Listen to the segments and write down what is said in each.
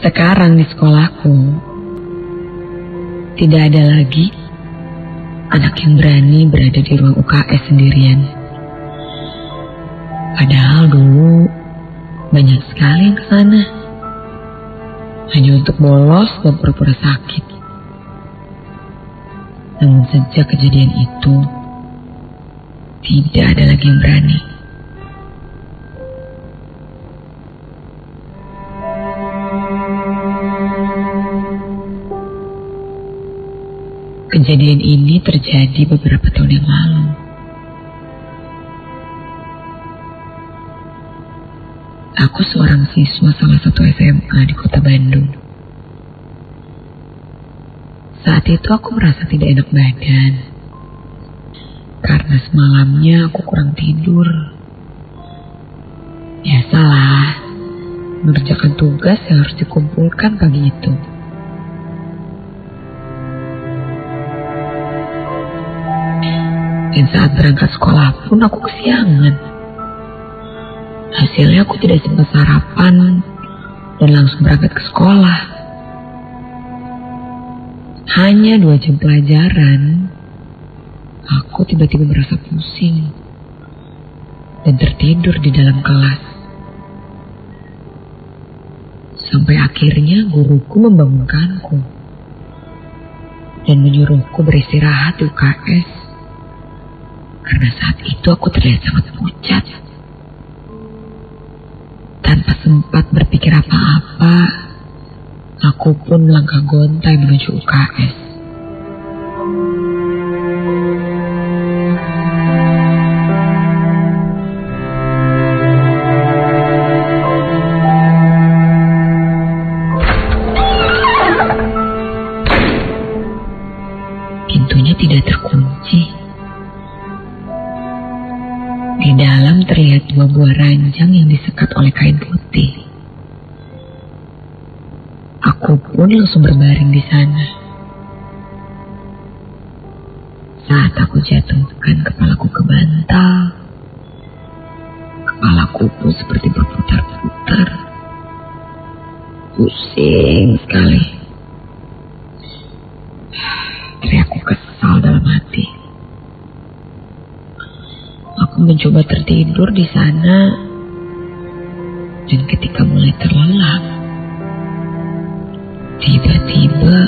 Sekarang di sekolahku tidak ada lagi anak yang berani berada di ruang UKS sendirian. Padahal dulu banyak sekali yang kesana hanya untuk bolos dan pura-pura sakit. Namun sejak kejadian itu tidak ada lagi yang berani. Kejadian ini terjadi beberapa tahun yang lalu. Aku seorang siswa salah satu SMA di kota Bandung. Saat itu aku merasa tidak enak badan. Karena semalamnya aku kurang tidur. Biasalah, mengerjakan tugas yang harus dikumpulkan pagi itu. Dan saat berangkat sekolah pun aku kesiangan. Hasilnya aku tidak sempat sarapan dan langsung berangkat ke sekolah. Hanya 2 jam pelajaran, aku tiba-tiba merasa pusing dan tertidur di dalam kelas. Sampai akhirnya guruku membangunkanku dan menyuruhku beristirahat di UKS. Karena saat itu aku terlihat sangat pucat. Tanpa sempat berpikir apa-apa, aku pun melangkah gontai menuju UKS. Pintunya tidak terkunci. Di dalam terlihat 2 buah ranjang yang disekat oleh kain putih. Aku pun langsung berbaring di sana. Saat aku jatuhkan kepalaku ke bantal, kepalaku pun seperti berputar-putar. Pusing sekali. Teriakku kesal dalam hati. Aku mencoba tertidur di sana, dan ketika mulai terlelap, tiba-tiba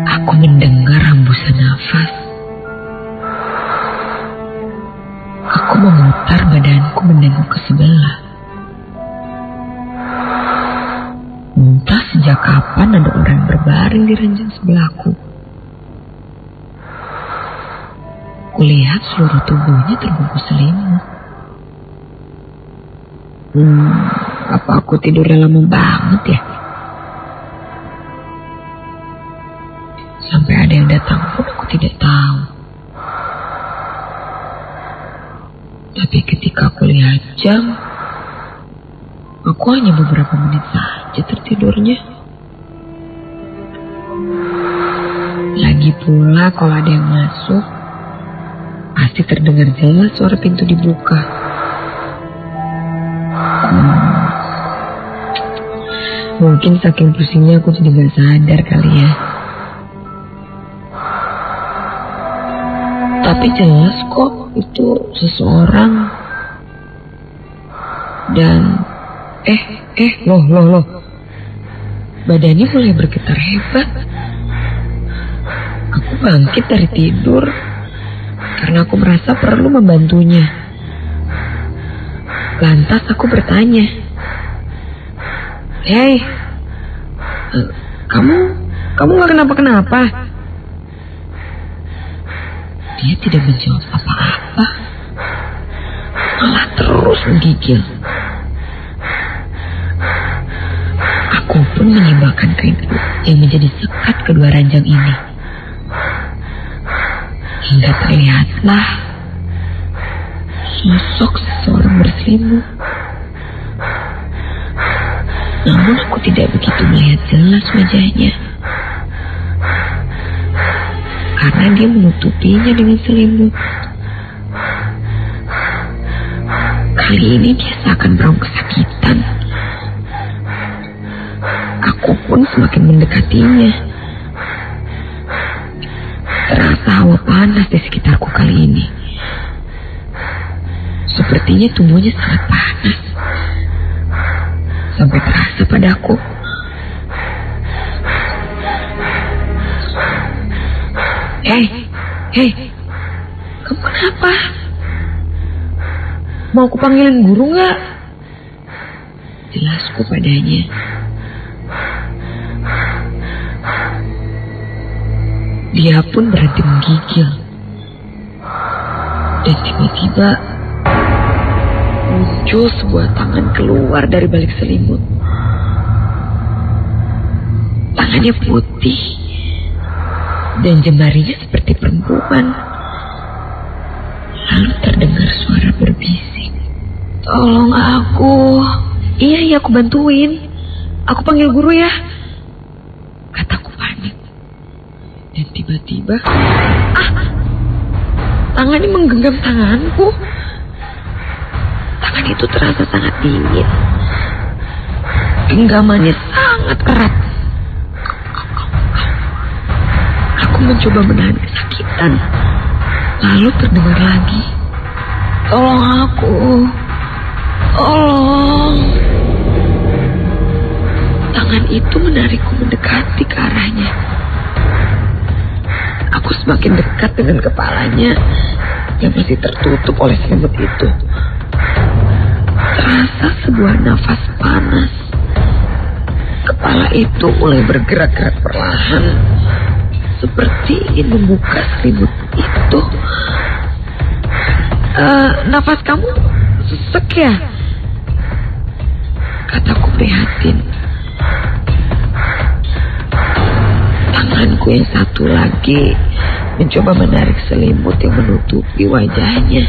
aku mendengar hembusan nafas. Aku memutar badanku menengok ke sebelah. Entah sejak kapan ada orang berbaring di ranjang sebelahku. Kulihat seluruh tubuhnya terbungkus selimut. Apa aku tidurnya lama banget ya? Sampai ada yang datang pun aku tidak tahu. Tapi ketika aku lihat jam, aku hanya beberapa menit saja tertidurnya. Lagi pula kalau ada yang masuk, pasti terdengar jelas suara pintu dibuka. Mungkin saking pusingnya aku jadi gak sadar kali ya. Tapi jelas kok itu seseorang. Dan loh. Badannya mulai bergetar hebat. Aku bangkit dari tidur karena aku merasa perlu membantunya. Lantas aku bertanya, "Hei, kamu gak kenapa-kenapa?" Dia tidak menjawab apa-apa, malah terus menggigil. Aku pun menyimpulkan kain yang menjadi sekat kedua ranjang ini. Hingga terlihatlah sosok seseorang berselimut. Namun aku tidak begitu melihat jelas wajahnya, karena dia menutupinya dengan selimut. Kali ini dia seakan meraung kesakitan Aku pun semakin mendekatinya. Terasa hawa panas di sekitarku kali ini. Sepertinya tubuhnya sangat panas. Sampai terasa padaku. Hei, kamu kenapa? Mau aku panggilin guru nggak? Jelasku padanya. Dia pun berhenti menggigil. Dan tiba-tiba muncul sebuah tangan keluar dari balik selimut. Tangannya putih dan jemarinya seperti perempuan. Lalu terdengar suara berbisik. Tolong aku. Iya, aku bantuin. Aku panggil guru ya. Kataku panik. Dan tiba-tiba tangannya menggenggam tanganku. Tangan itu terasa sangat dingin. Genggamannya sangat erat. Aku mencoba menahan kesakitan. Lalu terdengar lagi. Tolong aku. Tolong. Tangan itu menarikku mendekati ke arahnya. Aku semakin dekat dengan kepalanya yang masih tertutup oleh selimut itu. Terasa sebuah nafas panas. Kepala itu mulai bergerak-gerak perlahan, seperti ingin membuka selimut itu. Nafas kamu sesek ya? Kataku prihatin. Tanganku yang satu lagi mencoba menarik selimut yang menutupi wajahnya.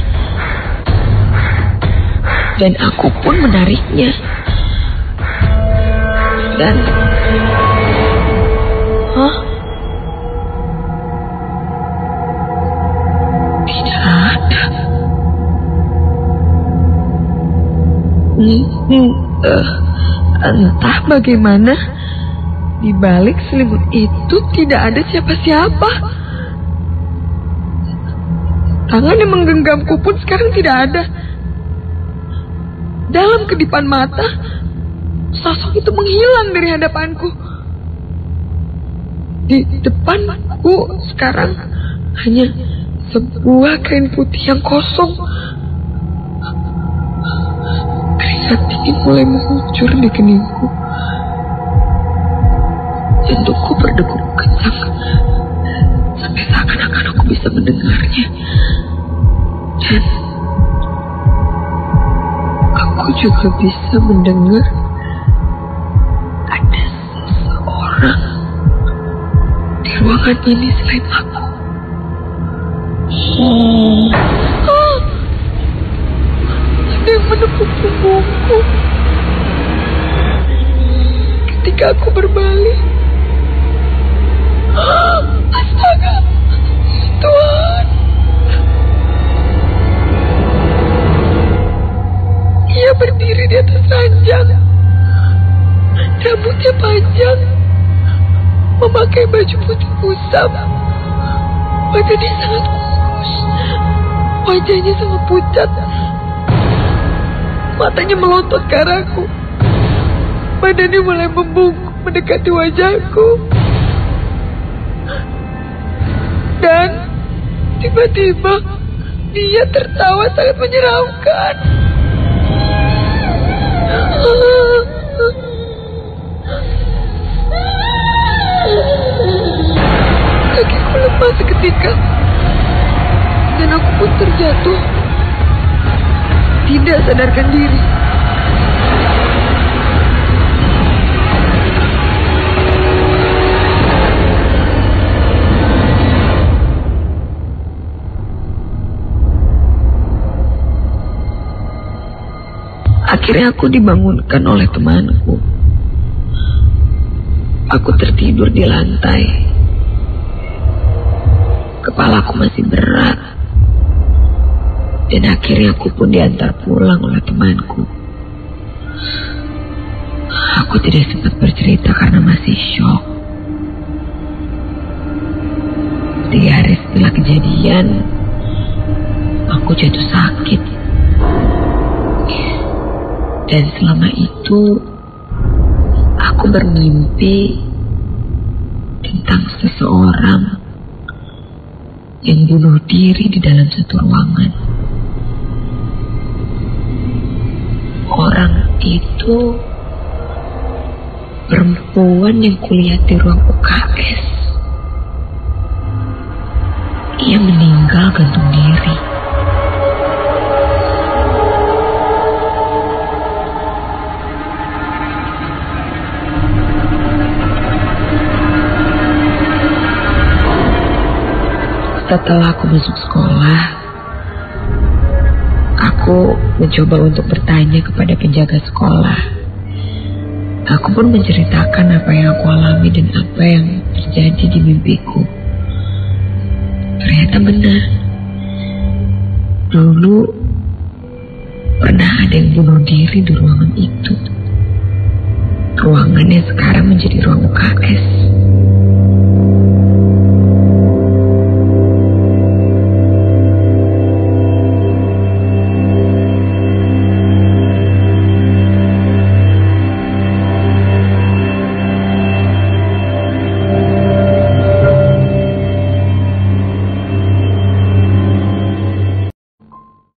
Dan aku pun menariknya. Dan tidak ada. Entah bagaimana, di balik selimut itu tidak ada siapa-siapa. Tangan yang menggenggamku pun sekarang tidak ada. Dalam kedipan mata, sosok itu menghilang dari hadapanku. Di depanku sekarang hanya sebuah kain putih yang kosong. Keringat dingin mulai mengucur di keningku. Jantungku berdegup kencang, sampai seakan-akan aku bisa mendengarnya. Dan aku juga bisa mendengar ada seseorang di ruangan ini selain aku. Ada yang menepuk punggungku. Ketika aku berbalik, astaga, Tuhan. Ia berdiri di atas ranjang. Rambutnya panjang, memakai baju putih kusam. Badannya sangat kurus, wajahnya sangat pucat. Matanya melotot ke arahku. Badannya mulai membungkuk mendekati wajahku. Dan tiba-tiba dia tertawa sangat menyeramkan. Kakiku lemas seketika, dan aku pun terjatuh, tidak sadarkan diri. Akhirnya aku dibangunkan oleh temanku. Aku tertidur di lantai. Kepalaku masih berat. Dan akhirnya aku pun diantar pulang oleh temanku. Aku tidak sempat bercerita karena masih syok. 3 hari setelah kejadian, aku jatuh sakit. Dan selama itu, aku bermimpi tentang seseorang yang bunuh diri di dalam satu ruangan. Orang itu perempuan yang kulihat di ruang UKS. Ia meninggal gantung diri. Setelah aku masuk sekolah, aku mencoba untuk bertanya kepada penjaga sekolah. Aku pun menceritakan apa yang aku alami dan apa yang terjadi di mimpiku. Ternyata benar. Dulu pernah ada yang bunuh diri di ruangan itu. Ruangan yang sekarang menjadi ruang UKS.